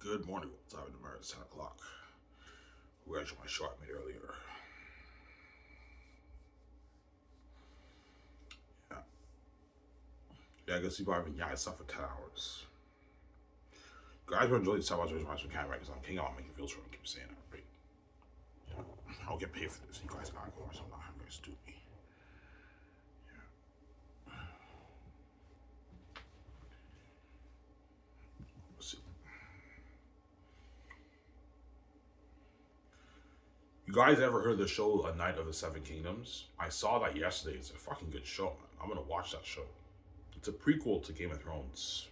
Good morning. What time in America? It's 10 o'clock. Who actually my show I made earlier? Yeah. Yeah, I guess you've been yeah, I slept for 10 hours. Guys will enjoy these 10 hours of my can't right because I'm king out making feels for them. Keep saying that, right? Yeah. I don't get paid for this. You guys gotta go or something. I'm gonna do me. Let's see. You guys ever heard the show A Night of the Seven Kingdoms? I saw that yesterday. It's a fucking good show, man. I'm gonna watch that show. It's a prequel to Game of Thrones.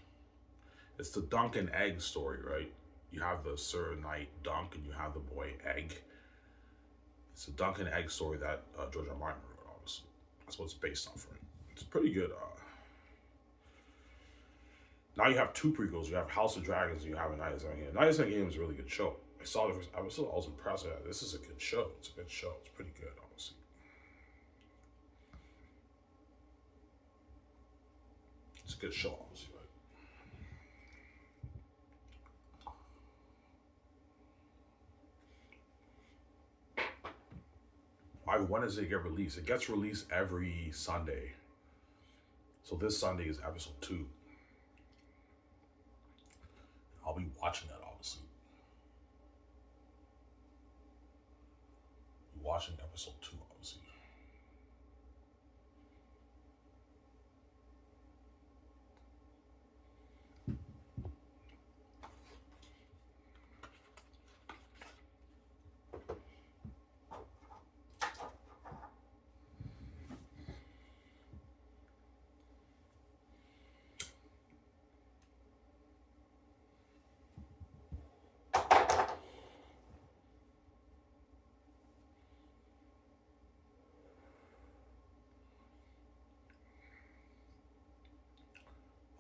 It's the Dunk and Egg story, right? You have the Sir Knight Dunk and you have the boy Egg. It's a Dunk and Egg story that George R. Martin wrote, obviously. That's what it's based off, right? It's pretty good. Now you have two prequels. You have House of Dragons and you have A Night of the Seven Kingdoms. Night of the Seven Kingdoms is a really good show. I saw the first episode. I was impressed. This is a good show. It's a good show. It's pretty good, honestly. It's a good show, honestly, right? When does it get released? It gets released every Sunday. So this Sunday is episode 2. I'll be watching that, obviously. Watching episode 2, obviously.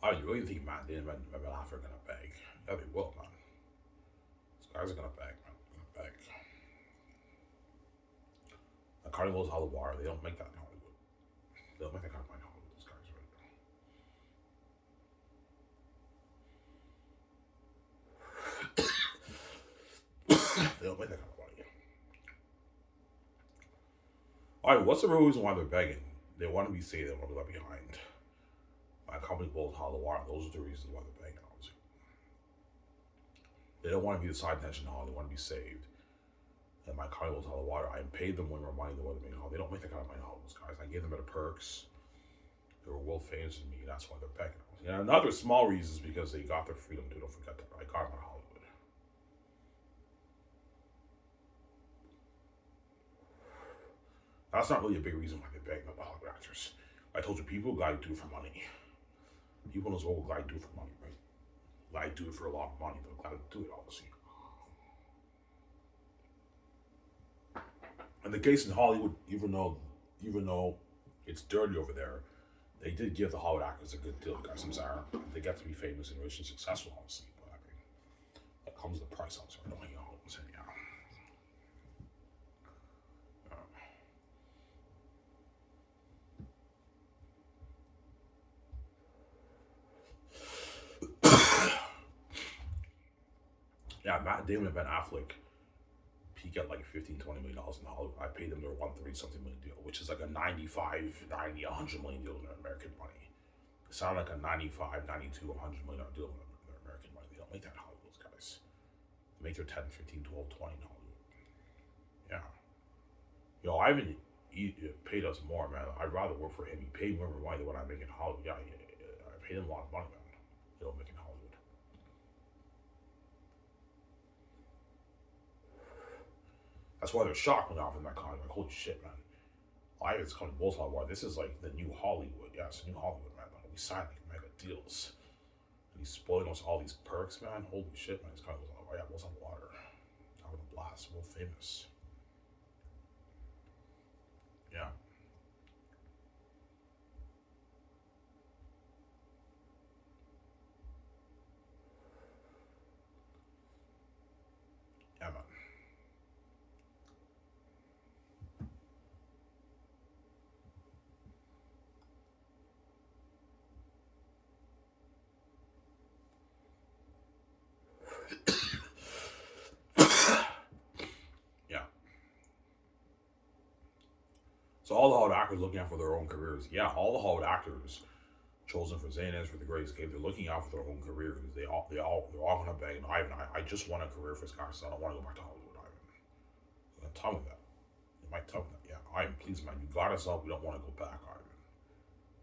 Oh, you really think, man, they men are gonna beg? Yeah, they will, man. These guys are gonna beg, man. They're gonna beg. The Carnival's Hollow Bar, they don't make that in Hollywood. They don't make that kind of money in Hollywood, those guys, right? They don't make that kind of money. Alright, what's the real reason why they're begging? They want to be saved, they want to be left behind. My company builds Hollow Bar, those are the reasons why they're begging, obviously. They don't want to be the side tension hall, they want to be saved. And my Carnival's Hollow Water, I paid them way more money than what they make in Hollywood. They don't make that kind of money in Hollywood, those guys. I gave them better perks. They were world famous to me, that's why they're begging. And another small reason is because they got their freedom too. Don't forget that. I got them in Hollywood. That's not really a big reason why they're begging about the Hollywood actors. I told you, people gotta do it for money. People knows what gotta do it for money, right? Gotta do it for a lot of money. They'll gotta do it, obviously. In the case in Hollywood, even though it's dirty over there, they did give the Hollywood actors a good deal, guys. I'm sorry. They get to be famous and rich and successful, obviously. But I mean, that comes with the price, obviously. I don't hang out with anyhow. Yeah, Matt Damon and Ben Affleck peak at like $15-20 million in Hollywood. I paid them their 130 something million deal, which is like a 95, 90, 100 million deal in American money. It sounded like a 95, 92, 100 million deal in American money. They don't make that in Hollywood, those guys. They make their 10, 15, 12, 20 in Hollywood. Yeah. I haven't paid us more, man. I'd rather work for him. He paid more money than what I make in Hollywood. Yeah, I paid him a lot of money, man. They don't make in Hollywood. That's why they're shocked when they offer that contract. Like, holy shit, man. It's called Bulls Hollywood. This is like the new Hollywood. Yeah, it's the new Hollywood, man. We signed like mega deals. And he's spoiling us all these perks, man. Holy shit, man. It's kind of like, oh yeah, Bulls on water. Having a blast. World famous. Yeah. Yeah, man. So all the Hollywood actors looking out for their own careers. Yeah, all the Hollywood actors chosen for Xanax for the Great Escape, they're looking out for their own careers. They're all gonna beg. And Ivan, I just want a career for Sky, so I don't want to go back to Hollywood, Ivan. They're gonna tell me that. They might tell me that. Yeah, Ivan, please, man, you got us up. We don't want to go back, Ivan.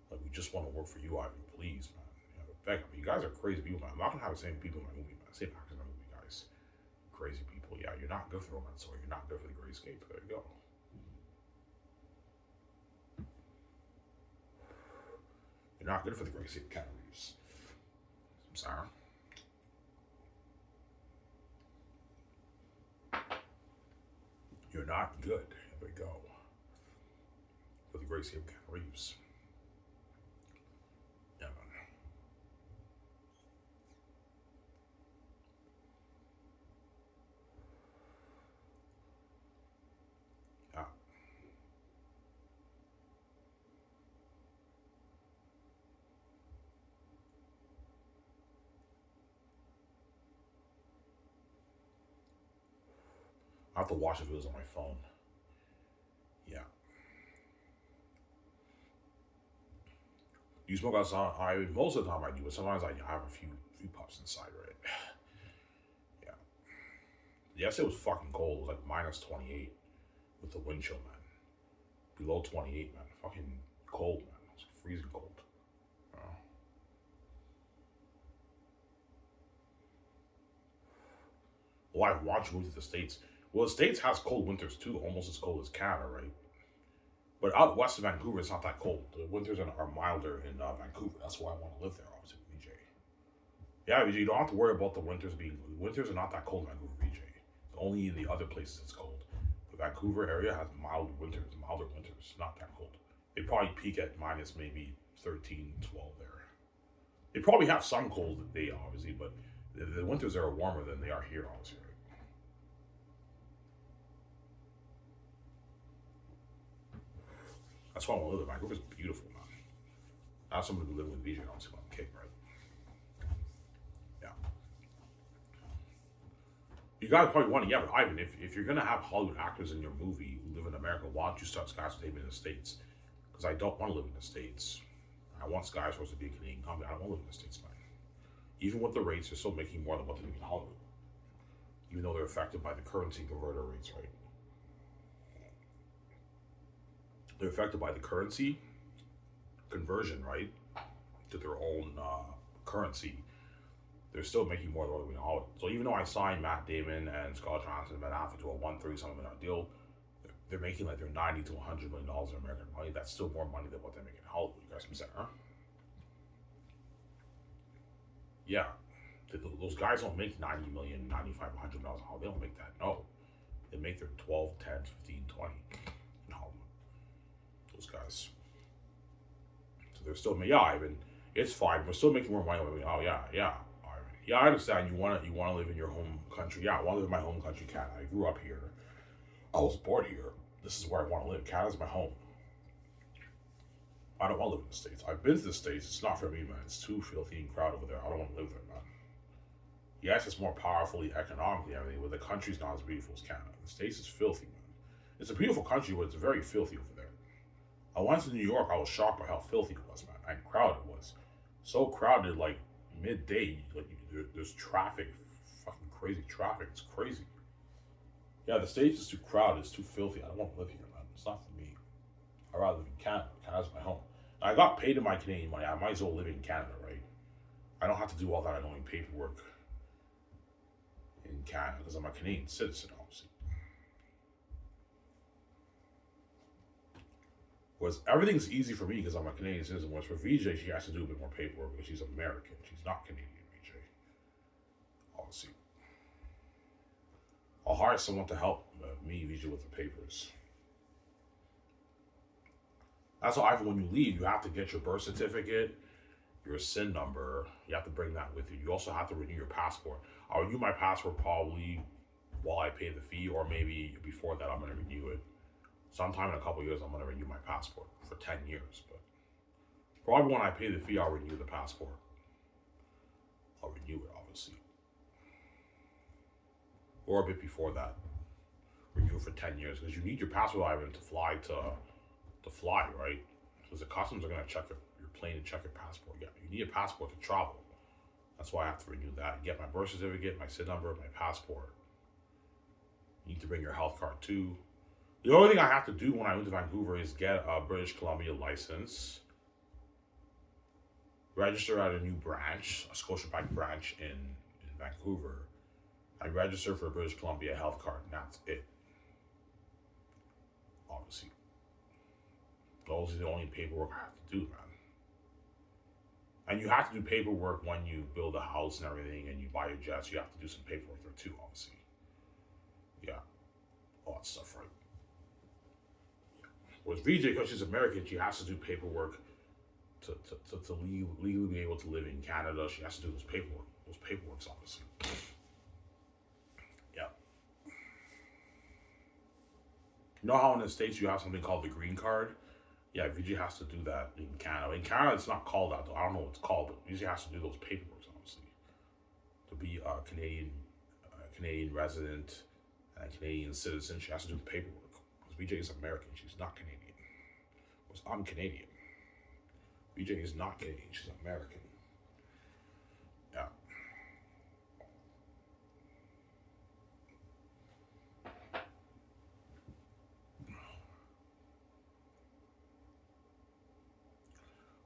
Like we just want to work for you, Ivan. Please, man. Yeah, beg. You guys are crazy people, man. I'm not gonna have the same people in my movie, man. Same actors in my movie, guys. Crazy people. Yeah, you're not good for Romance Story. You're not good for the Great Escape. There you go. You're not good for the Great Escape, Cat Reeves. I'm sorry. You're not good. There we go. For the Great Escape, Cat Reeves. Yeah, man. Yeah. I have to watch the videos on my phone. Yeah. You smoke outside? Most of the time I do, but sometimes I have a few puffs inside, right? Yeah. Yesterday was fucking cold. It was like minus 28 with the wind chill, man. Below 28, man. Fucking cold, man. It was freezing cold. Uh, well, I want to move to the States. Well, the States has cold winters too, almost as cold as Canada, right? But out west of Vancouver, it's not that cold. The winters are milder in Vancouver. That's why I want to live there, obviously, VJ. Yeah, VJ, you don't have to worry about the winters being. Winters are not that cold in Vancouver, VJ. Only in the other places it's cold. The Vancouver area has milder winters, not that cold. They probably peak at minus maybe 13, 12 there. They probably have some cold day, obviously, but the winters are warmer than they are here, obviously, right? That's why I want to live there. Vancouver's beautiful, man. Not somebody who live with VJ, obviously, when I'm king, right? Yeah. You guys probably wonder, yeah, but Ivan, if you're gonna have Hollywood actors in your movie who live in America, why don't you start skyscraping in the States? Because I don't want to live in the States. I want Skyscraper to be a Canadian company. I don't want to live in the States, man. Even with the rates, they're still making more than what they do in Hollywood. Even though they're affected by the currency converter rates, right? They're affected by the currency conversion, right? To their own currency. They're still making more than what we in Hollywood. So even though I signed Matt Damon and Scarlett Johansson and Ben Affleck to a 1-3 something in our deal, they're making like they're $90 to $100 million in American money. That's still more money than what they're making in Hollywood. You guys can say, huh? Yeah. Those guys don't make 90 million, 95, $100 in Hollywood. They don't make that. No. They make their 12, 10, 15, 20 in Hollywood. Those guys. So they're still making, yeah, Ivan, it's fine. We're still making more money. Oh, yeah, yeah. Ivan. Yeah, I understand. You want to live in your home country. Yeah, I want to live in my home country, Canada. I grew up here. I was born here. This is where I want to live. Canada's my home. I don't want to live in the States. I've been to the States. It's not for me, man. It's too filthy and crowded over there. I don't want to live there, man. Yes, it's more powerfully economically, everything, but the country's not as beautiful as Canada. The States is filthy, man. It's a beautiful country, but it's very filthy over there. I went to New York. I was shocked by how filthy it was, man, and crowded it was. So crowded, like midday, like there's traffic, fucking crazy traffic. It's crazy. Yeah, the States is too crowded. It's too filthy. I don't want to live here, man. It's not for me. I'd rather live in Canada. Canada's my home. I got paid in my Canadian money. I might as well live in Canada, right? I don't have to do all that annoying paperwork in Canada because I'm a Canadian citizen, obviously. Whereas everything's easy for me because I'm a Canadian citizen. Whereas for VJ, she has to do a bit more paperwork because she's American. She's not Canadian, VJ. Obviously. I'll hire someone to help me, VJ, with the papers. That's why when you leave, you have to get your birth certificate, your SIN number. You have to bring that with you. You also have to renew your passport. I'll renew my passport probably while I pay the fee, or maybe before that I'm going to renew it. Sometime in a couple of years, I'm going to renew my passport for 10 years. But probably when I pay the fee, I'll renew the passport. I'll renew it, obviously. Or a bit before that. Renew it for 10 years. Because you need your passport, Ivan, to fly to to fly, right? Because the customs are gonna check your plane and check your passport. Yeah, you need a passport to travel. That's why I have to renew that. Get my birth certificate, my SIN number, my passport. You need to bring your health card too. The only thing I have to do when I move to Vancouver is get a British Columbia license, register at a new branch, a Scotiabank branch in Vancouver. I register for a British Columbia health card, and that's it. Obviously, those are the only paperwork I have to do, man. And you have to do paperwork when you build a house and everything, and you buy your jets. You have to do some paperwork there too, obviously. Yeah, all that stuff, right? With VJ, because she's American, she has to do paperwork to legally be able to live in Canada. She has to do those paperwork. Those paperworks, obviously. Yeah. You know how in the States you have something called the green card? Yeah, VJ has to do that in Canada. In Canada, it's not called that, though. I don't know what it's called, but VJ has to do those paperwork, obviously, to be a Canadian resident and a Canadian citizen. She has to do the paperwork. Because VJ is American. She's not Canadian. Because I'm Canadian. VJ is not Canadian. She's American. Yeah.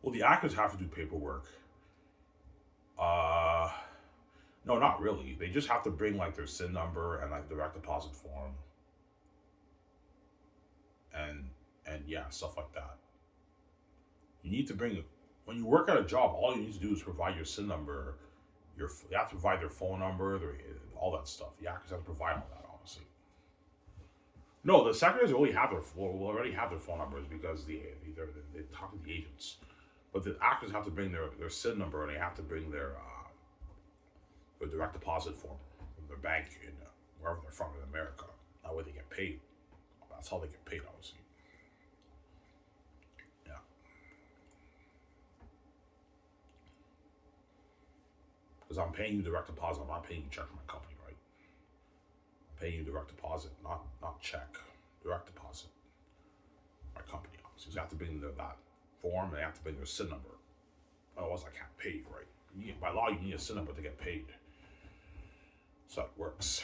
Well, the actors have to do paperwork. No, not really. They just have to bring like their SIN number and like direct deposit form, and yeah, stuff like that. You need to bring when you work at a job. All you need to do is provide your SIN number. You have to provide their phone number, all that stuff. The actors have to provide all that, honestly. No, the secretaries already have their phone numbers because they talk to the agents. But the actors have to bring their SIN number, and they have to bring their direct deposit form from their bank in wherever they're from in America. That way they get paid. That's how they get paid, obviously. Yeah. Because I'm paying you direct deposit. I'm not paying you check from my company, right? I'm paying you direct deposit, not check. Direct deposit. My company, obviously. So you have to bring that form, and they have to bring their SIN number. Otherwise, I can't pay you, right? By law, you need a SIN number to get paid. So it works.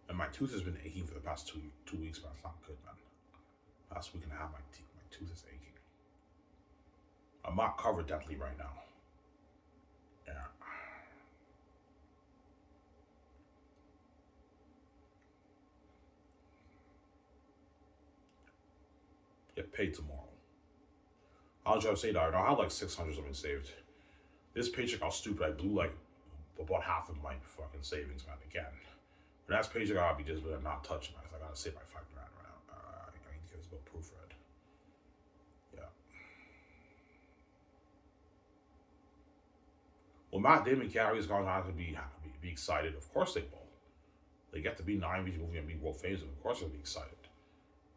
And my tooth has been aching for the past two weeks, but it's not good, man. Last week and a half, my tooth is aching. I'm not covered definitely right now. Yeah. Get paid tomorrow. I'll try to say that. I have like 600 something saved. This paycheck, I was stupid. I blew like about half of my fucking savings, man, again. But that's paycheck, I'll be just not touching it. I gotta save my $5 right now. I need to get this bill proofread. Yeah. Well, Matt Damon Carey is going to have to be excited. Of course they will. They get to be 9 movie and be world famous. Of course they'll be excited.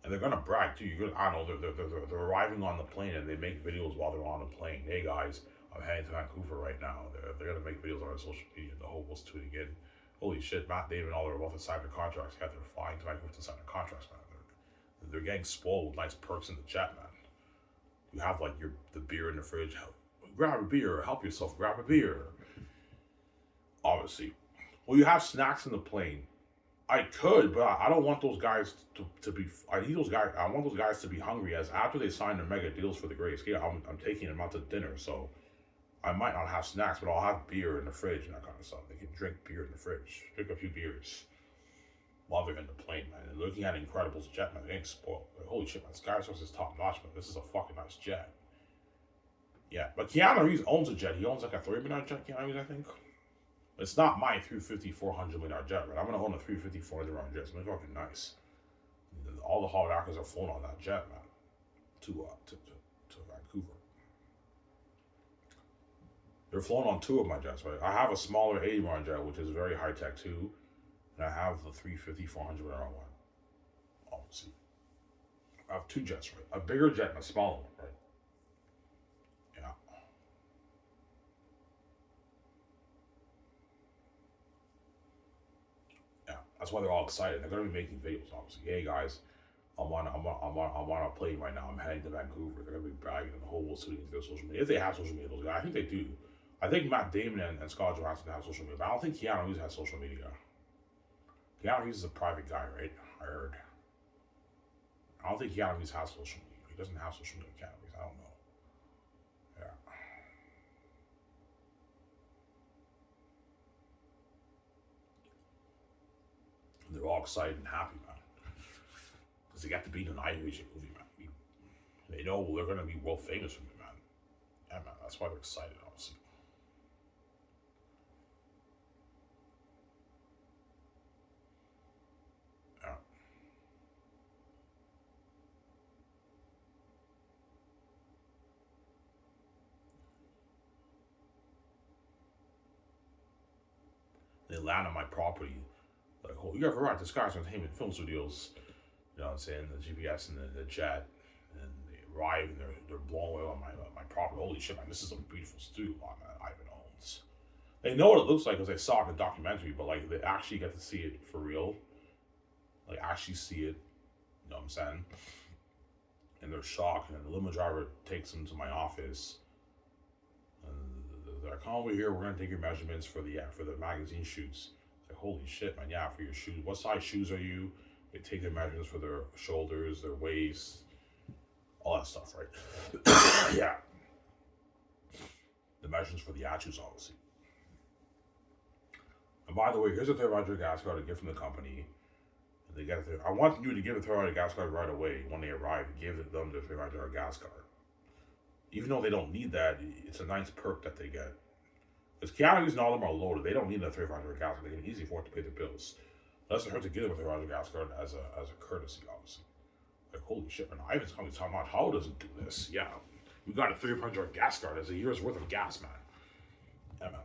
And they're gonna brag too. I don't know. They're arriving on the plane and they make videos while they're on the plane. Hey guys, I'm heading to Vancouver right now. They're gonna make videos on their social media. The whole world's tuning in. Holy shit, Matt Damon and all their about to sign their contracts. Yeah, they're flying to Vancouver to sign their contracts, man. They're getting spoiled with nice perks in the jet, man. You have like the beer in the fridge. Grab a beer. Help yourself. Grab a beer. Obviously, well, you have snacks in the plane. I could, but I don't want those guys to be. I need those guys. I want those guys to be hungry. As after they sign their mega deals for the Great Escape, I'm taking them out to dinner. So I might not have snacks, but I'll have beer in the fridge and that kind of stuff. They can drink beer in the fridge, drink a few beers while they're in the plane, man. And looking at Incredibles jet, man, they ain't spoiled. Like, holy shit, man, Sky Source is top notch, man. This is a fucking nice jet. Yeah, but Keanu Reeves owns a jet. He owns like a $3 million jet, Keanu Reeves, I think. It's not my $350, $400 million jet, right? I'm gonna own a $350, $400 million jet. It's gonna be fucking nice. All the Hollywood actors are flown on that jet, man, to Vancouver. They're flown on two of my jets, right? I have a smaller $80 million jet, which is very high tech too, and I have the $350, $400 million one. obviously. I have two jets, right? A bigger jet and a smaller one, right? Yeah. Yeah. That's why they're all excited. They're gonna be making videos, obviously. Hey guys, I'm on a plane right now. I'm heading to Vancouver. They're gonna be bragging on the whole world city their social media. If they have social media, those guys. I think they do. I think Matt Damon and Scarlett Johansson have social media, but I don't think Keanu Reeves has social media. Keanu Reeves is a private guy, right? I heard. I don't think Keanu Reeves has social media. He doesn't have social media. Keanu Reeves. I don't know. Yeah. And they're all excited and happy, man, because they got to be in an Irish movie, man. They know they're gonna be world famous for me, man. Yeah, man. That's why they're excited, obviously. Yeah. They land on my property, like, oh, you ever right? This guy's entertainment film studios. You know what I'm saying? The GPS and the jet, and they arrive and they're blown away on my property. Holy shit, man! This is a beautiful studio lot that Ivan owns. They know what it looks like because they saw it in the documentary, but like they actually get to see it for real, like actually see it. You know what I'm saying? And they're shocked. And the limo driver takes them to my office. And they're like, "Come over here. We're gonna take your measurements for the magazine shoots." It's like, holy shit, man! Yeah, for your shoes. What size shoes are you? They take their measurements for their shoulders, their waist, all that stuff, right? Yeah. The measurements for the attitudes, obviously. And by the way, here's a $300 gas card to get from the company. And they get it there. I want you to give a $300 gas card right away when they arrive. Give them the $300 gas card. Even though they don't need that, it's a nice perk that they get. Because Keanu and all of them are loaded. They don't need that $300 gas card. They can easily afford to pay their bills. Doesn't hurt to give them a $300 gas card as a courtesy, obviously. Like, holy shit, man. Ivan's coming to talk about how doesn't do this. Yeah. We got a $300 gas card as a year's worth of gas, man. Yeah, man.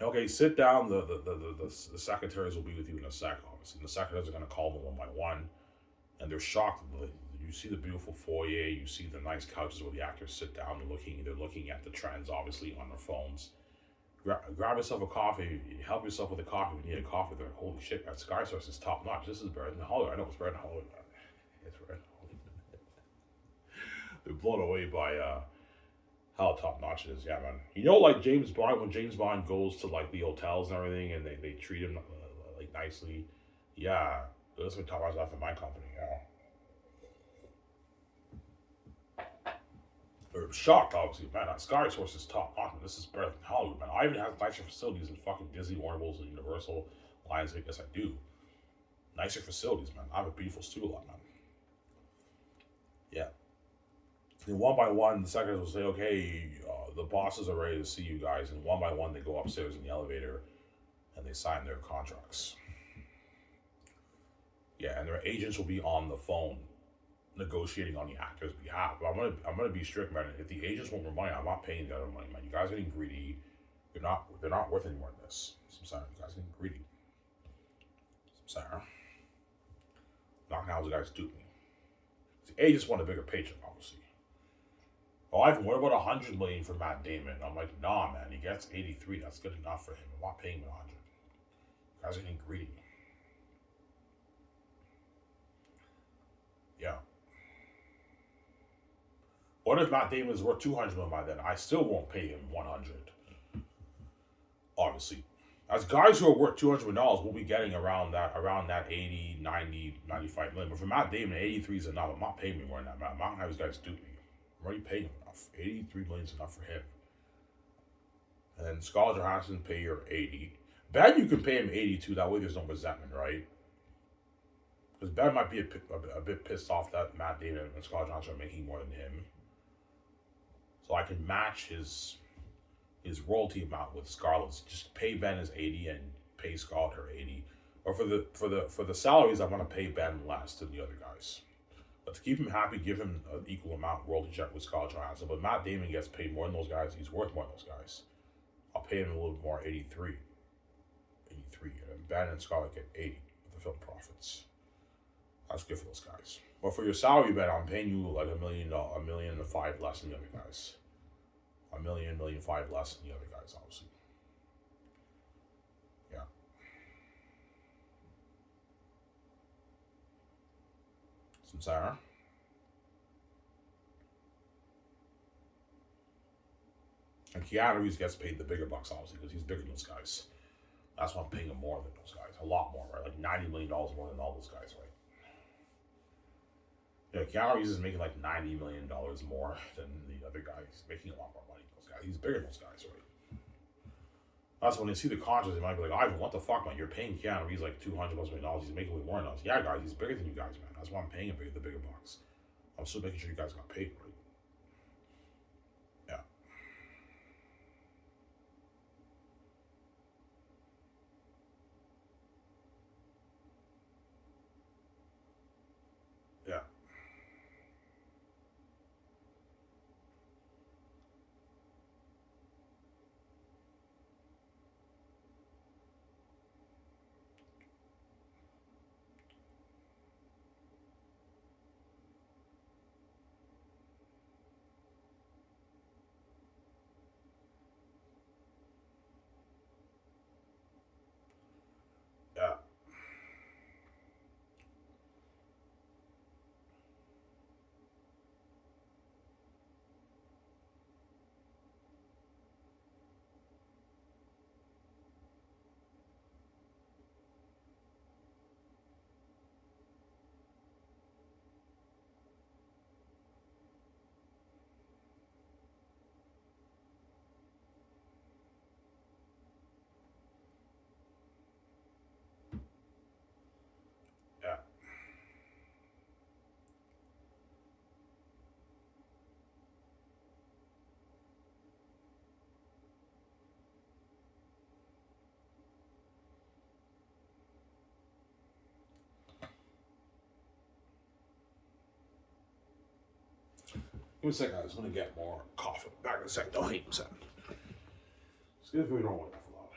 Okay, sit down. The secretaries will be with you in a sec, obviously. And the secretaries are going to call them one by one. And they're shocked. You see the beautiful foyer. You see the nice couches where the actors sit down. They're looking at the trends, obviously, on their phones. Grab yourself a coffee. Help yourself with a coffee when you need a coffee. They're like, holy shit, that Sky Source is top notch. This is better than Hollywood. I know it's better than Hollywood. It's better than Hollywood. They're blown away by how top notch it is. Yeah, man. You know, like James Bond, when James Bond goes to like the hotels and everything, and they treat him like nicely. Yeah, that's what top notch stuff in my company. Yeah. They're shocked, obviously, man. Sky Source is top notch. This is better than Hollywood, man. I even have nicer facilities in fucking Disney, Warner Bros., and Universal, Lionsgate. Yes, I do. Nicer facilities, man. I have a beautiful studio lot, man. Yeah. And one by one, the secretaries will say, okay, the bosses are ready to see you guys. And one by one, they go upstairs in the elevator and they sign their contracts. Yeah, and their agents will be on the phone negotiating on the actor's behalf. But I'm gonna be strict, man. If the agents want more money, I'm not paying the other money, man. You guys are getting greedy. They're not worth any more than this. I'm sorry, you guys are getting greedy. I'm sorry. Not gonna have the guys dupe me. The agents want a bigger paycheck, obviously. Oh, Ivan, what about 100 million for Matt Damon? I'm like, nah, man. He gets 83. That's good enough for him. I'm not paying him 100. You guys are getting greedy. Yeah. What if Matt Damon is worth 200 million by then? I still won't pay him 100. Obviously. As guys who are worth $200 million, we'll be getting around that 80, 90, 95 million. But for Matt Damon, 83 is enough. I'm not paying me more than that, man. I'm not gonna have these guys dupe me. I'm already paying him enough. 83 million is enough for him. And then Scarlett Johansson pay her 80. Ben, you can pay him 82. That way there's no resentment, right? Because Ben might be a bit pissed off that Matt Damon and Scarlett Johansson are making more than him. So I can match his royalty amount with Scarlett's. Just pay Ben his 80 and pay Scarlett her 80. Or for the salaries, I want to pay Ben less than the other guys. But to keep him happy, give him an equal amount royalty check with Scarlett Johansson. But Matt Damon gets paid more than those guys. He's worth more than those guys. I'll pay him a little bit more, 83. 83. And Ben and Scarlett get 80 with the film profits. That's good for those guys. But for your salary bet, I'm paying you like $1 million and five less than the other guys. $1 million, five less than the other guys, obviously. Yeah. Some Sarah. And Keanu Reeves gets paid the bigger bucks, obviously, because he's bigger than those guys. That's why I'm paying him more than those guys. A lot more, right? Like $90 million more than all those guys, right? Yeah, Keanu Reeves is making like $90 million more than the other guy. He's making a lot more money than those guys. He's bigger than those guys, right? That's when they see the contracts, they might be like, Ivan, what the fuck, man? You're paying Keanu Reeves like $200 million. He's making way more than us. Yeah, guys, he's bigger than you guys, man. That's why I'm paying him the bigger bucks. I'm still making sure you guys got paid, right? Yeah. Yeah. Yeah. Yeah. Give me a second, I was going to get more coffee. Back in a second. Don't hate me a second. Excuse me, we don't want that for long.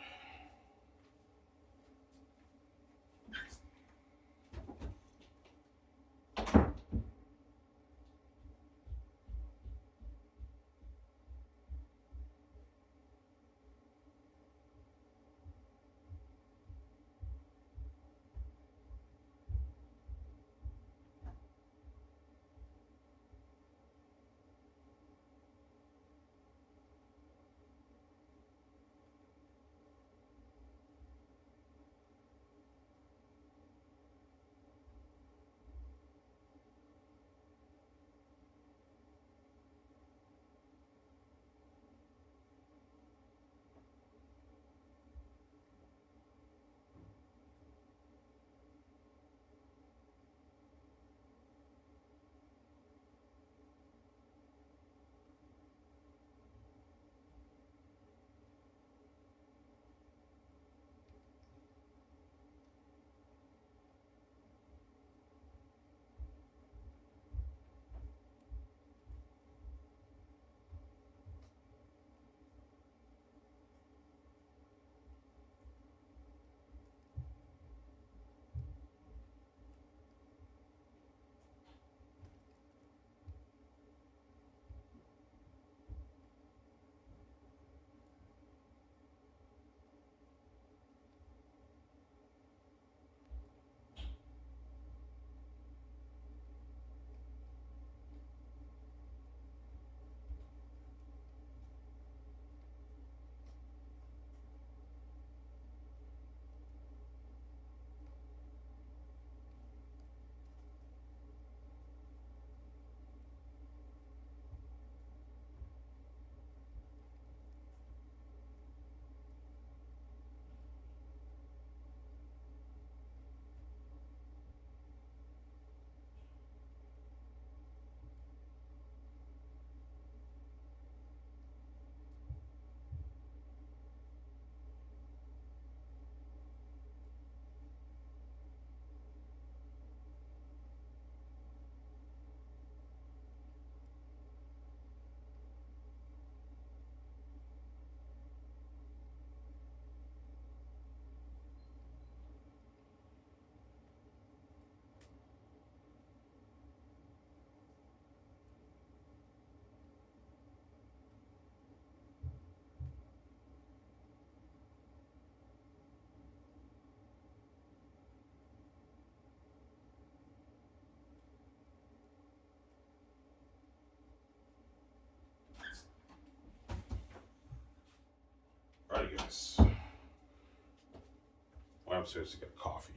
upstairs to get coffee.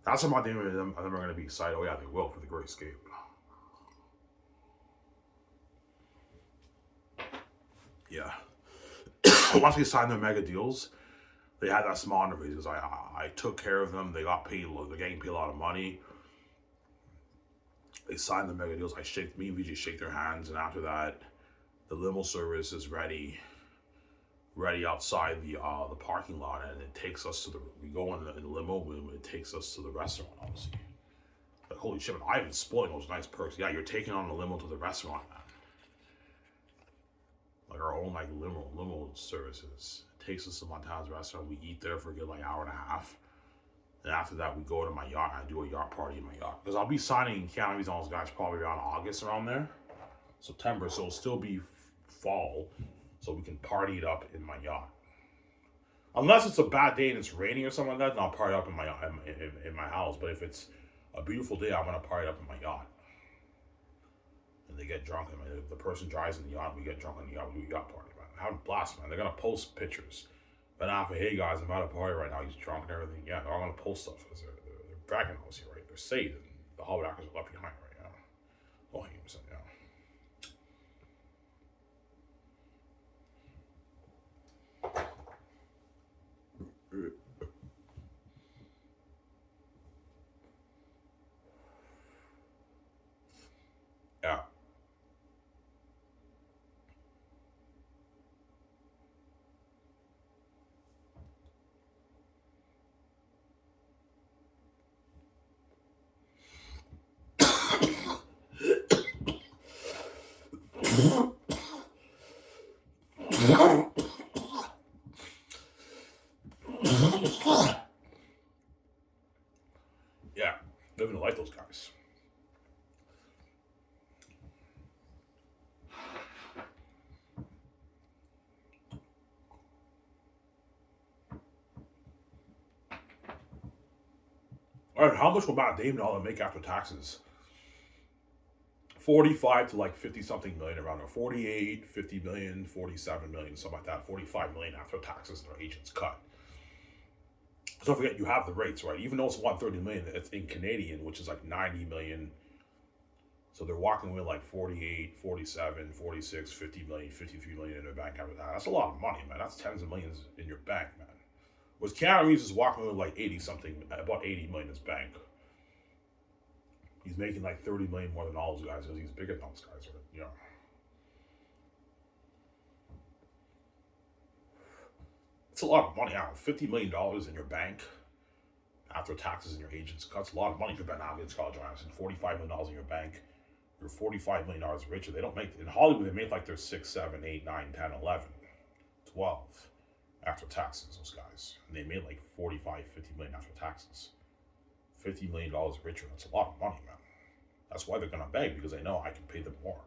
That's what my name is. I'm never going to be excited. Oh, yeah, they will for the Great Escape. Yeah. Once we signed their mega deals, they had that small interview because I took care of them. They got paid. They're getting paid a lot of money. They signed the mega deals. Me and VJ shake their hands, and after that, the limo service is ready outside the parking lot, and it takes us to we go in the limo, and it takes us to the restaurant, obviously. Like, holy shit, man, I've been spoiling those nice perks. Yeah, you're taking on the limo to the restaurant, man. Like our own like limo services. It takes us to Montana's restaurant. We eat there for a good like hour and a half. And after that, we go to my yacht and I do a yacht party in my yacht. Because I'll be signing canopies on those guys probably around August, around there. September, so it'll still be fall. So we can party it up in my yacht. Unless it's a bad day and it's raining or something like that, then I'll party up in my in my house. But if it's a beautiful day, I'm gonna party up in my yacht. And they get drunk. I mean, the person drives in the yacht, we get drunk on the yacht, we do a yacht party, man. Having a blast, man. They're gonna post pictures. But after, hey guys, I'm at a party right now, he's drunk and everything. Yeah, they're all gonna post stuff because they're bragging on us here, right? They're safe, and the Hollywood actors are left behind right now. Oh, 100%, yeah. Yeah. Yeah, living like those guys. All right, how much will Matt Damon make after taxes? 45 to like 50 something million around there. 48, 50 million, 47 million, something like that. 45 million after taxes and their agents cut. So don't forget, you have the rates, right? Even though it's 130 million, it's in Canadian, which is like 90 million. So they're walking away like 48, 47, 46, 50 million, 53 million in their bank after that. That's a lot of money, man. That's tens of millions in your bank, man. With Keanu Reeves is walking away with like 80 something, about 80 million in his bank. He's making like 30 million more than all those guys because he's bigger than those guys, right? You know. It's a lot of money. $50 million in your bank after taxes and your agents cuts. A lot of money for Ben Affleck and Scarlett Johansson. $45 million in your bank. You're $45 million richer. They don't make, in Hollywood, they make like they're 6, 7, 8, 9, 10, 11, 12 after taxes, those guys. And they made like 45, 50 million after taxes. $50 million richer. That's a lot of money, man. That's why they're gonna beg, because they know I can pay them more.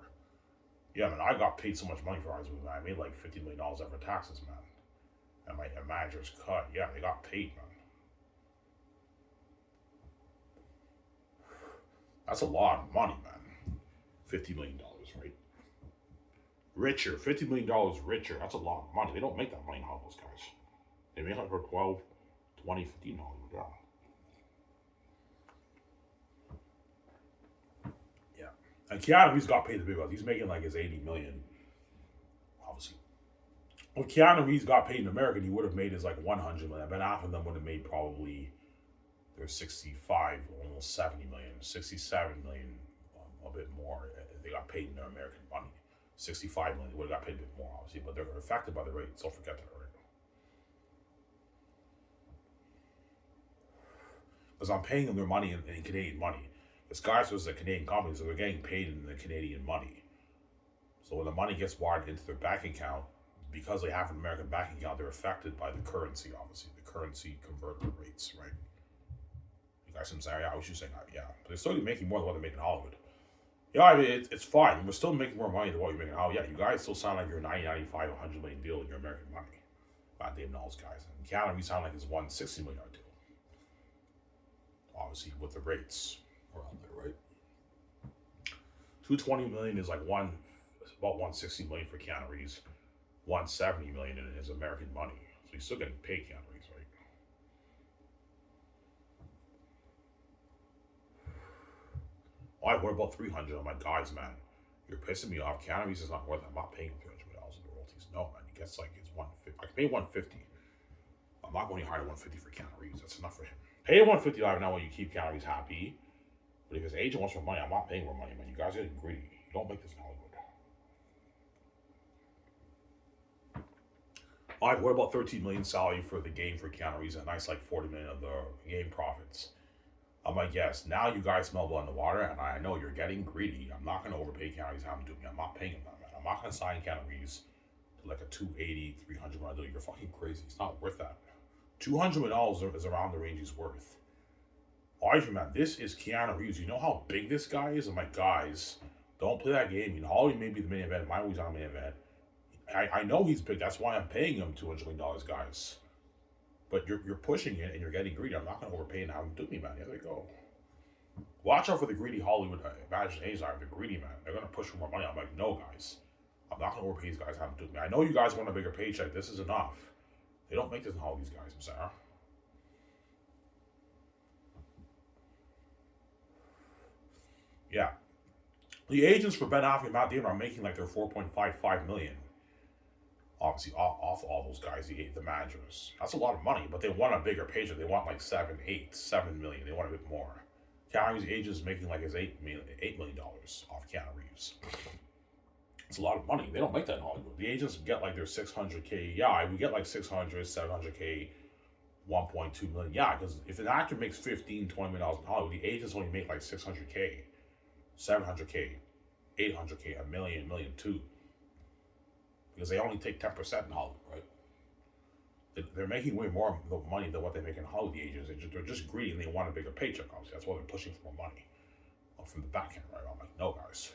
Yeah, man, I got paid so much money for Eyes Movie, man. I made like $50 million after taxes, man. And my managers cut. Yeah, they got paid, man. That's a lot of money, man. $50 million, right? Richer. $50 million richer. That's a lot of money. They don't make that money now, those guys. They make like for 12, 20, 15 dollars. Yeah. And Keanu, he's got paid the big ones. He's making like his 80 million. Obviously. When Keanu Reeves got paid in America, he would have made his like 100 million. Ben Affleck them would have made probably their 65, almost 70 million, 67 million, a bit more. They got paid in their American money. 65 million, they would have got paid a bit more, obviously, but they're affected by the rates. Don't forget that, right? Because I'm paying them their money in Canadian money. This guys was a Canadian company, so they're getting paid in the Canadian money. So when the money gets wired into their bank account, because they have an American bank account, they're affected by the currency, obviously, the currency converter rates, right? You guys can say, yeah, I was just saying that, yeah. But they're still making more than what they're making in Hollywood. Yeah, I mean, it's fine. We're still making more money than what you're making in Hollywood. Yeah, you guys still sound like you're 90, 95, 100 million deal in your American money. Matt Damon and all those guys. And Canada, we sound like it's $160 million deal. Obviously, with the rates around there, right? 220 million is like about 160 million for Keanu Reeves, 170 million in his American money. So he's still getting paid Keanu Reeves, right? All right, what about 300? I'm like, guys, man, you're pissing me off. Keanu Reeves is not worth it. I'm not paying him $300 in royalties. No, man, he gets like his 150. I can pay 150. I'm not going to hire 150 for Keanu Reeves. That's enough for him. Pay him 150 now when you keep Keanu Reeves happy. But if his agent wants more money, I'm not paying more money, man. You guys are getting greedy. You don't make this in Hollywood. All right, what about 13 million salary for the game for Keanu Reeves? A nice like 40 million of the game profits. I'm like, yes, now you guys smell blood in the water, and I know you're getting greedy. I'm not going to overpay Keanu Reeves. I'm doing. I'm not paying him that, man. I'm not going to sign Keanu Reeves to like a 280, 300 million deal. You're fucking crazy. It's not worth that. $200 million is around the range he's worth. All right, man, this is Keanu Reeves. You know how big this guy is? I'm like, guys, don't play that game. Hollywood may be the main event. My movie's on the main event. I know he's big. That's why I'm paying him $200 million, guys. But you're pushing it and you're getting greedy. I'm not going to overpay and have him do me, man. There we go. Watch out for the greedy Hollywood imagination. The greedy, man. They're going to push for more money. I'm like, no, guys. I'm not going to overpay these guys. Have them do me. I know you guys want a bigger paycheck. This is enough. They don't make this in Hollywood, these guys. I'm sorry. Yeah. The agents for Ben Affleck and Matt Damon are making like their $4.55 million. Obviously, off all those guys, the managers. That's a lot of money, but they want a bigger paycheck. They want like 7 million. They want a bit more. Keanu Reeves' agent's making like his $8 million off Keanu Reeves. It's a lot of money. They don't make that in Hollywood. The agents get like their 600K. Yeah, we get like 600, 700K, 1.2 million. Yeah, because if an actor makes $15, $20 million in Hollywood, the agents only make like 600K, 700K, 800K, a million, million two. Because they only take 10% in Hollywood, right? They're making way more money than what they make in Hollywood, the agents. They're just greedy and they want a bigger paycheck, obviously. That's why they're pushing for more money from the back end, right? I'm like, no, guys.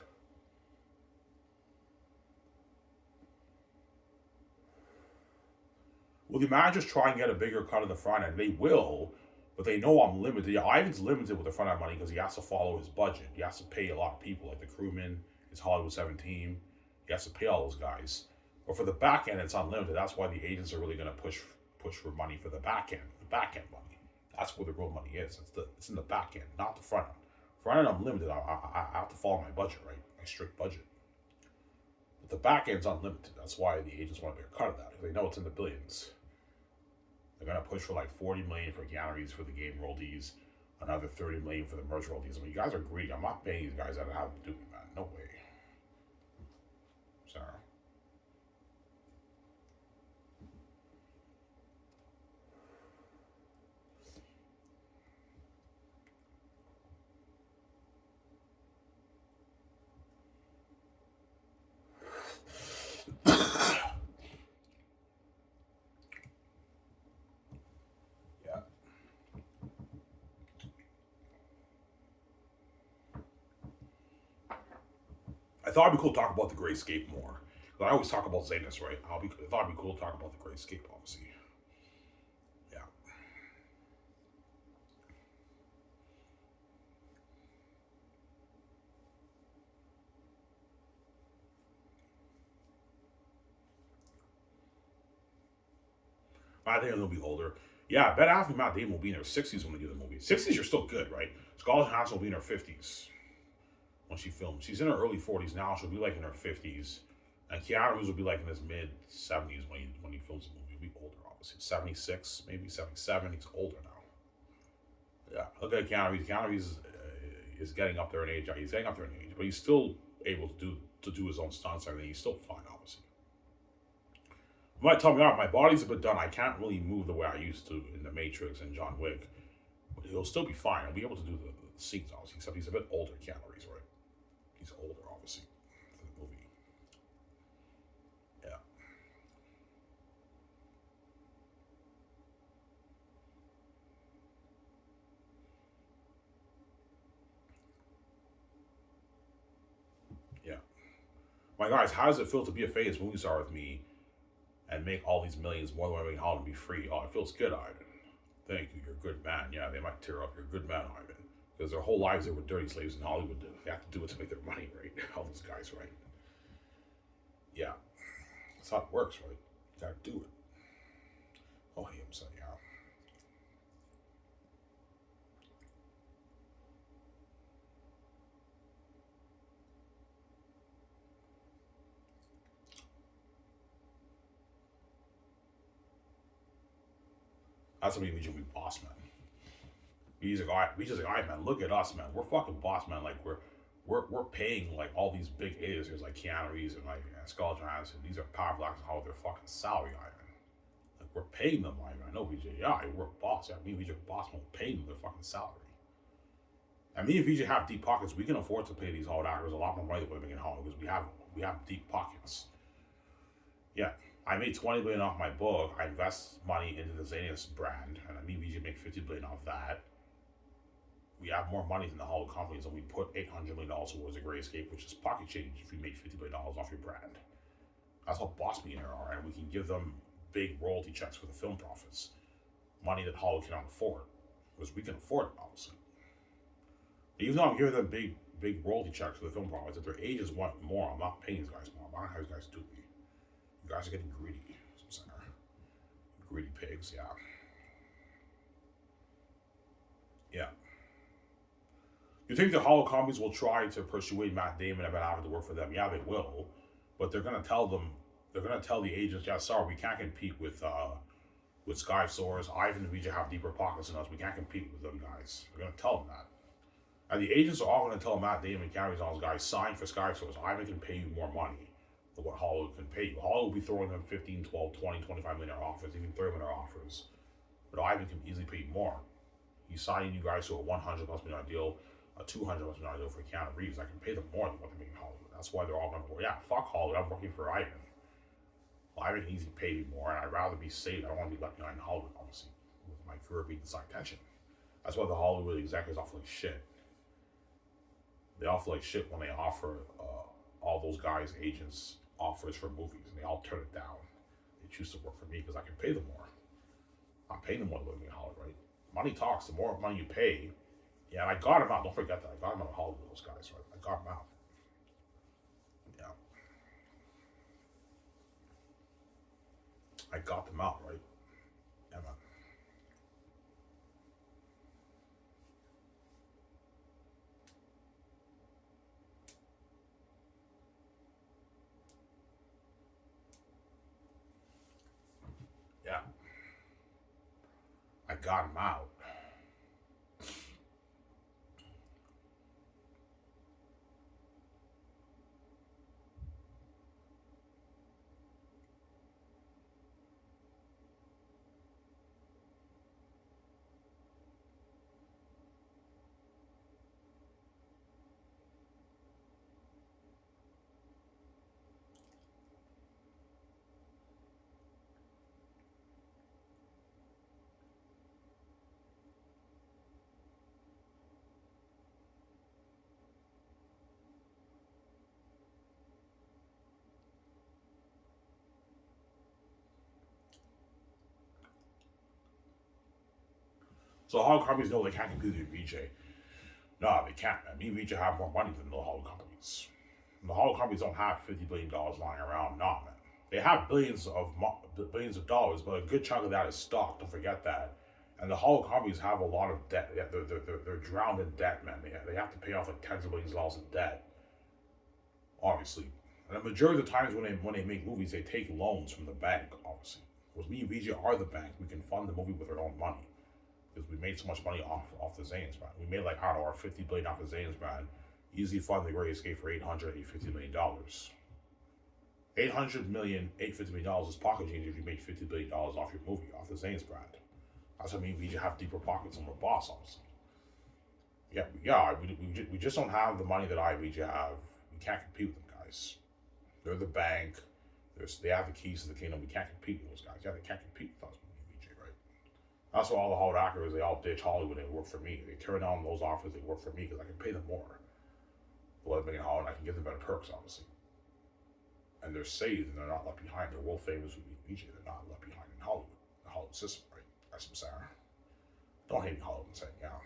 Well, the managers try and get a bigger cut of the front end. They will, but they know I'm limited. Yeah, Ivan's limited with the front end money because he has to follow his budget. He has to pay a lot of people, like the crewmen, his Hollywood 17. He has to pay all those guys. But for the back end, it's unlimited. That's why the agents are really going to push for money for the back end money. That's where the real money is. It's in the back end, not the front end. Front end, I'm limited. I have to follow my budget, right? My strict budget. But the back end's unlimited. That's why the agents want a bigger cut of that, because they know it's in the billions. They're going to push for like $40 million for Keanu Reeves for the game royalties, another $30 million for the merch royalties. I mean, you guys are greedy. I'm not paying these guys out of how to do it, man. No way. Sorry. Yeah. I thought it'd be cool to talk about the Great Escape more. I always talk about Zanus, right? I thought it'd be cool to talk about the Great Escape, obviously. Yeah. I think it'll be older. Yeah, Ben Affleck and Matt Damon will be in their 60s when they do the movie. 60s are still good, right? Scarlett Johansson will be in her 50s when she films. She's in her early 40s now. She'll be like in her 50s. And Keanu Reeves will be like in his mid 70s when he films the movie. He'll be older, obviously. 76, maybe 77. He's older now. Yeah, look at Keanu Reeves. Keanu Reeves is getting up there in age. He's getting up there in age, but he's still able to do his own stunts and everything. He's still fine, obviously. You might tell me, all right, my body's a bit done. I can't really move the way I used to in The Matrix and John Wick. But he'll still be fine. He'll be able to do the scenes, obviously, except he's a bit older, Keanu Reeves, right? He's older, obviously, for the movie. Yeah. Yeah. My guys, how does it feel to be a famous movie star with me and make all these millions more than I make Holland and be free? Oh, it feels good, Ivan. Thank you. You're a good man. Yeah, they might tear up. You're a good man, Ivan. Because their whole lives they were dirty slaves in Hollywood. They have to do it to make their money, right? All those guys, right? Yeah. That's how it works, right? You gotta do it. Oh, hey, I'm saying, yeah. That's what we mean we boss man. We just like, all right, man, look at us, man. We're fucking boss man. Like we're paying like all these big A's like Keanu Reeves and like Scarlett Johansson. These are powerful actors. How their fucking salary, Ivan. Like we're paying them, Ivan. I know VJ. Yeah, we're boss. Yeah, me and VJ boss man. We're paying them their fucking salary. And me and VJ have deep pockets. We can afford to pay these Hollywood actors a lot more money than we're making in Hollywood because we have deep pockets. Yeah. I made 20 billion off my book. I invest money into the Xanius brand, and me and VJ make 50 billion off that. We have more money than the Hollywood companies, and we put $800 million towards a Great Escape, which is pocket change if you make $50 billion off your brand. That's how boss me here are, and we can give them big royalty checks for the film profits, money that Hollywood cannot afford, because we can afford it, obviously. Even though I'm giving them big royalty checks for the film profits, if their agents want more, I'm not paying these guys more. I'm not having these guys do me. You guys are getting greedy. Greedy pigs, yeah. Yeah. You think the Hollow companies will try to persuade Matt Damon about having to work for them? Yeah, they will, but they're gonna tell them, they're gonna tell the agents, yeah, sorry, we can't compete with Skiv Soares. Ivan and VJ have deeper pockets than us. We can't compete with them guys. They're gonna tell them that, and the agents are all gonna tell Matt Damon, carries all those guys, sign for Skiv Soares. Ivan can pay you more money than what Hollywood can pay you. Hollywood will be throwing them 15, 12, 20, 25 million offers, even 30 million offers, but Ivan can easily pay you more. He's signing you guys to a 100 plus million deal, a 200 plus million deal for Keanu Reeves. I can pay them more than what they make in Hollywood. That's why they're all going to go, yeah, fuck Hollywood. I'm working for Ivan. Well, Ivan can easily pay me more, and I'd rather be safe. I don't want to be left behind in Hollywood, obviously, with my career being inside tension. That's why the Hollywood executives offer like shit. They offer like shit when they offer all those guys, agents, offers for movies, and they all turn it down. They choose to work for me because I can pay them more. I'm paying them more than living in Hollywood, right? Money talks. The more money you pay, yeah, and I got him out. Don't forget that. I got him out of Hollywood, those guys, right? I got him out. Yeah. I got them out, right? Yeah, man. Yeah. I got him out. So Hollywood companies know they can't compete with VJ. No, they can't, man. Me and VJ have more money than the Hollywood companies. And the Hollywood companies don't have $50 billion lying around. Nah, man. They have billions of dollars, but a good chunk of that is stock. Don't forget that. And the Hollywood companies have a lot of debt. They're drowned in debt, man. They have to pay off like tens of billions of dollars in debt, obviously. And the majority of the times when they make movies, they take loans from the bank, obviously. Because me and VJ are the bank. We can fund the movie with our own money. Because we made so much money off the Zanes brand. We made like, I don't know, our 50 billion off the Zanes brand. Easily fund the Great Escape for $850 million. $800 million, $850 million is pocket change if you make $50 billion off your movie, off the Zanes brand. That's what I mean. We have deeper pockets and we're boss, obviously. Yeah. We just don't have the money that IVJ have. We can't compete with them guys. They're the bank. They have the keys to the kingdom. We can't compete with those guys. Yeah, they can't compete with us, VJ, right? That's why all the Hollywood actors, they all ditch Hollywood and work for me. They turn down those offers, they work for me because I can pay them more. But living in Hollywood, I can give them better perks, obviously. And they're saved and they're not left behind. They're world famous with VJ. They're not left behind in Hollywood. The Hollywood system, right? That's what I'm saying. Don't hate me, Hollywood, and saying, yeah.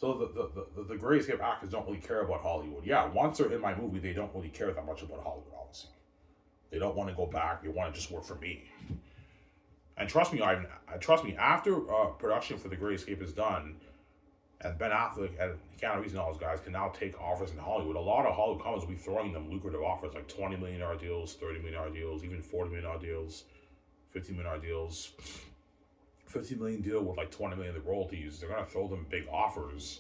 So the Great Escape actors don't really care about Hollywood. Yeah, once they're in my movie, they don't really care that much about Hollywood, obviously. They don't want to go back. They want to just work for me. And trust me, trust me. After production for The Great Escape is done, and Ben Affleck and Keanu Reeves and all those guys can now take offers in Hollywood, a lot of Hollywood companies will be throwing them lucrative offers like $20 million deals, $30 million deals, even $40 million deals, $50 million deals. $50 million deal with like $20 million of the royalties. They're gonna throw them big offers.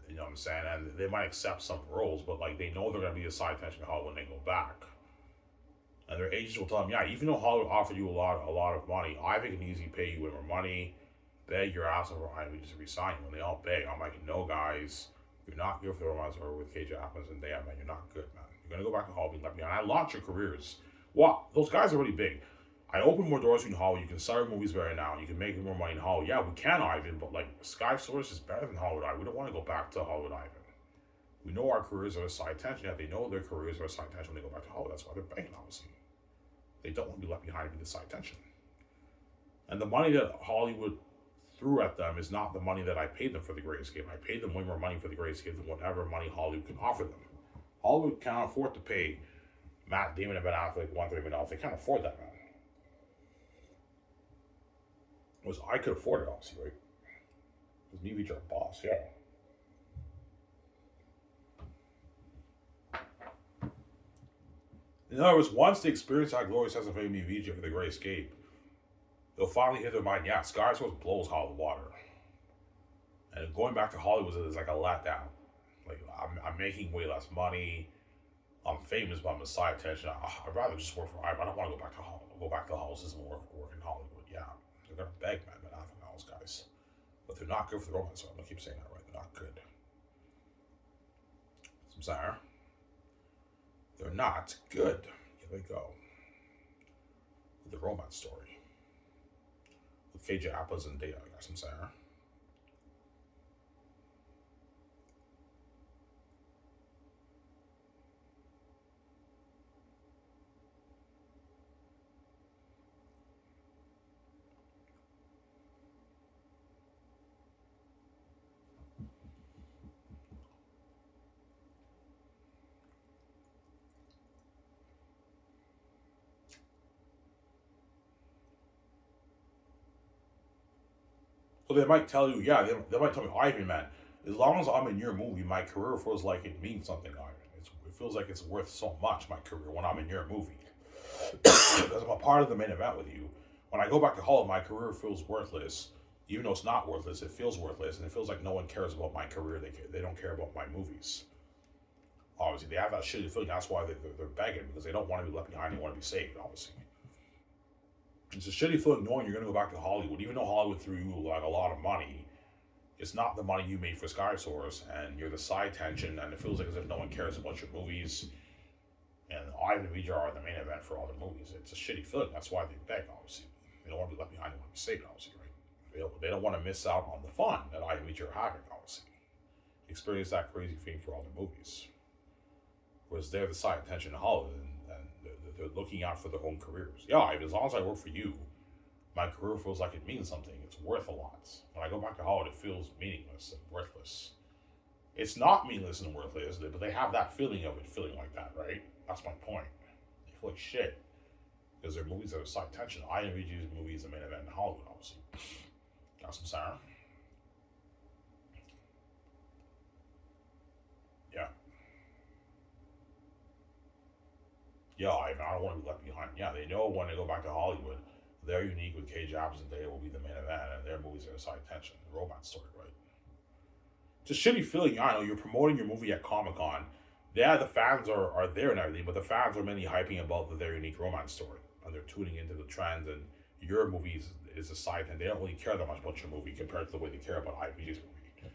You know what I'm saying? And they might accept some roles, but like they know they're gonna be a side attention to Hollywood when they go back. And their agents will tell them, yeah, even though Hollywood offered you a lot of money, I can easily pay you with more money, beg your ass over IMDb just resign you. When they all beg, I'm like, no guys, you're not good for the romance or with KJ Apples and Damn, man, you're not good, man. You're gonna go back to Hollywood and let me on. I launch your careers. Wow, those guys are really big. I open more doors in Hollywood. You can sell your movies better now. You can make more money in Hollywood. Yeah, we can, Ivan, but like Skiv Source is better than Hollywood Ivan. We don't want to go back to Hollywood Ivan. We know our careers are a side tension. Yeah, they know their careers are a side tension when they go back to Hollywood. That's why they're begging, obviously. They don't want to be left behind in the side tension. And the money that Hollywood threw at them is not the money that I paid them for The Great Escape. I paid them way more money for The Great Escape than whatever money Hollywood can offer them. Hollywood cannot afford to pay Matt Damon and Ben Affleck $130 million. They can't afford that, man. Was I could afford it, obviously, right? Because me, we are a boss, yeah. In other words, once they experience that glorious sense of fame VJ for The Great Escape, they'll finally hit their mind, yeah, Skysource blows Hollywood water. And going back to Hollywood is like a letdown. Like, I'm making way less money. I'm famous, but I'm a side attention. I'd rather just work for I don't want to go back to Hollywood. Go back to houses and work in Hollywood. Yeah, they're gonna beg, man, but not from those guys. But they're not good for the romance. So I'm gonna keep saying that, right? They're not good. I'm sorry. They're not good. Here they go. The romance story with KJ Apples and Data. I guess I'm sorry. So they might tell you, yeah, they might tell me, Ivan, man, as long as I'm in your movie, my career feels like it means something, Ivan. It feels like it's worth so much, my career, when I'm in your movie. Because I'm a part of the main event with you. When I go back to Hollywood, my career feels worthless. Even though it's not worthless, it feels worthless. And it feels like no one cares about my career. They don't care about my movies. Obviously, they have that shitty feeling. That's why they're begging, because they don't want to be left behind. They want to be saved, obviously. It's a shitty feeling knowing you're going to go back to Hollywood, even though Hollywood threw you like a lot of money. It's not the money you made for Skysource, and you're the side tension, and it feels like as if no one cares about your movies. And Ivan and VJ are the main event for all the movies. It's a shitty feeling. That's why they beg, obviously. They don't want to be left behind. They want to be saved, obviously, right? They don't want to miss out on the fun that Ivan and VJ are having, obviously. Experience that crazy fame for all the movies. Whereas they're the side attention to Hollywood, and they're looking out for their own careers. Yeah, as long as I work for you, my career feels like it means something. It's worth a lot. When I go back to Hollywood, it feels meaningless and worthless. It's not meaningless and worthless, but they have that feeling of it feeling like that, right? That's my point. They feel like shit because their movies are side tension. I envision these movies the main event in Hollywood, obviously. Got some sound? Yeah. Yeah, I don't want to be left behind. Yeah, they know when they go back to Hollywood, they're unique with Cage Jobs and they will be the main event, and their movies are a side tension, the romance story, right? It's a shitty feeling. I know you're promoting your movie at Comic Con. Yeah, the fans are there and everything, but the fans are mainly hyping about their unique romance story, and they're tuning into the trends. And your movie is a side, and they don't really care that much about your movie compared to the way they care about IPG's movie.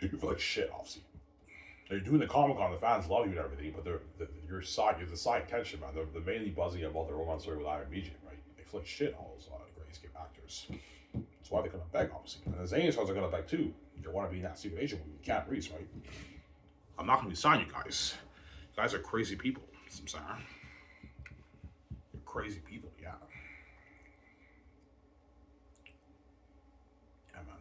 You feel like shit, obviously. They're doing the Comic Con, the fans love you and everything, but you're the side tension, man. They're mainly buzzing about the romance story with IMBJ, right? They feel like shit, all those Great Escape actors. That's why they're gonna beg, obviously. And the Zany stars are gonna beg too. They want to be in that Secret Agent movie. Can't Reese, right? I'm not gonna be signing you guys. You guys are crazy people. I'm sorry. You're crazy people, yeah. Yeah, man.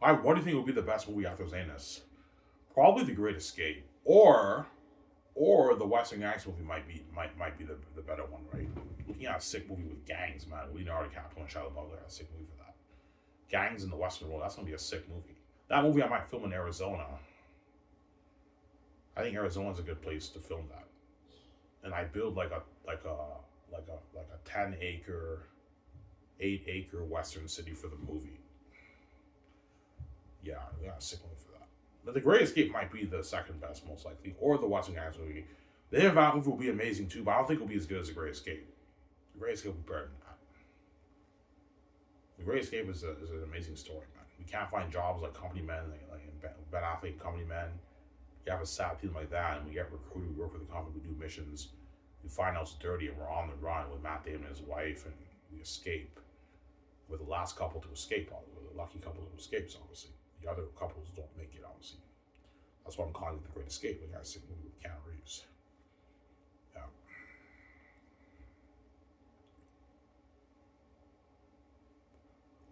What do you think would be the best movie after Zanus? Probably The Great Escape, or the Western Gangs movie might be the better one, right? Looking at a sick movie with gangs, man. Leonardo DiCaprio and Shia LaBeouf are a sick movie for that. Gangs in the Western world, that's gonna be a sick movie. That movie I might film in Arizona. I think Arizona's a good place to film that. And I build like a 10-acre, 8-acre Western city for the movie. Yeah, sick movie for that. But The Great Escape might be the second best, most likely, or the Western Gangs movie. The Invasion movie will be amazing too, but I don't think it'll be as good as The Great Escape. The Great Escape will be better than that. The Great Escape is an amazing story, man. We can't find jobs like company men, like Ben Affleck, company men. You have a sad team like that, and we get recruited, we work for the company, we do missions. We find out it's dirty, and we're on the run with Matt Damon and his wife, and we escape. We're the last couple to escape, we're the lucky couple who escapes, obviously. The other couples don't make it, obviously. That's why I'm calling it The Great Escape. We got a sick movie with Keanu Reeves. Yeah.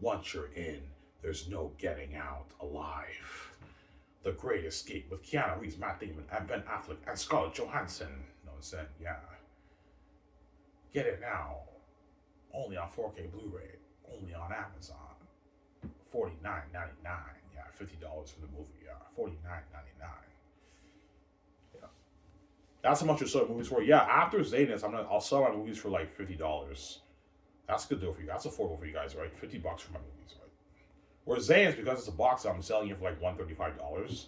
Once you're in, there's no getting out alive. The Great Escape with Keanu Reeves, Matt Damon, and Ben Affleck, and Scarlett Johansson. No, I'm saying, yeah. Get it now. Only on 4K Blu-ray. Only on Amazon. $49.99. Yeah, $50 for the movie. Yeah, $49.99. Yeah, that's how much you sell movies for. Yeah, after Zanus, I'll sell my movies for like $50. That's a good deal for you. That's affordable for you guys, right? $50 for my movies, right? Whereas Zanus, because it's a box set, I'm selling it for like $135.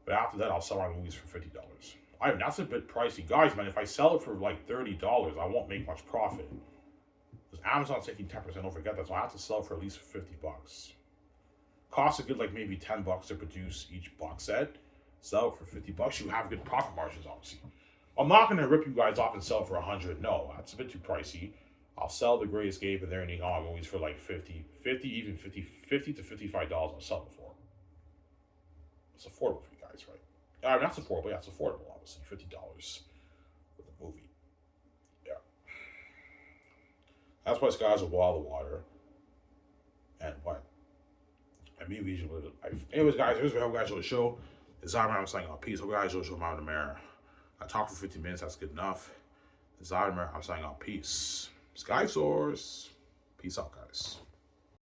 But after that, I'll sell my movies for $50. I mean, that's a bit pricey, guys. Man, if I sell it for like $30, I won't make much profit. Because Amazon's taking 10%. Don't forget that. So I have to sell it for at least $50. Costs a good like maybe $10 to produce each box set. Sell it for $50. You have good profit margins, obviously. I'm not gonna rip you guys off and sell it for $100. No, that's a bit too pricey. I'll sell The Great Escape and they're on movies for like $50 to $55. I'll sell it for. It's affordable for you guys, right? I mean, that's affordable. Yeah, it's affordable, obviously. $50 for the movie. Yeah. That's why Skies will boil the water. And what? And me vision with life. Anyways, guys, here's what I hope you guys enjoy the show. It's I'm saying peace. Hope you guys enjoy the show. I'm in the mirror. I talked for 15 minutes. That's good enough. It's I'm saying peace. Sky Source. Peace out, guys.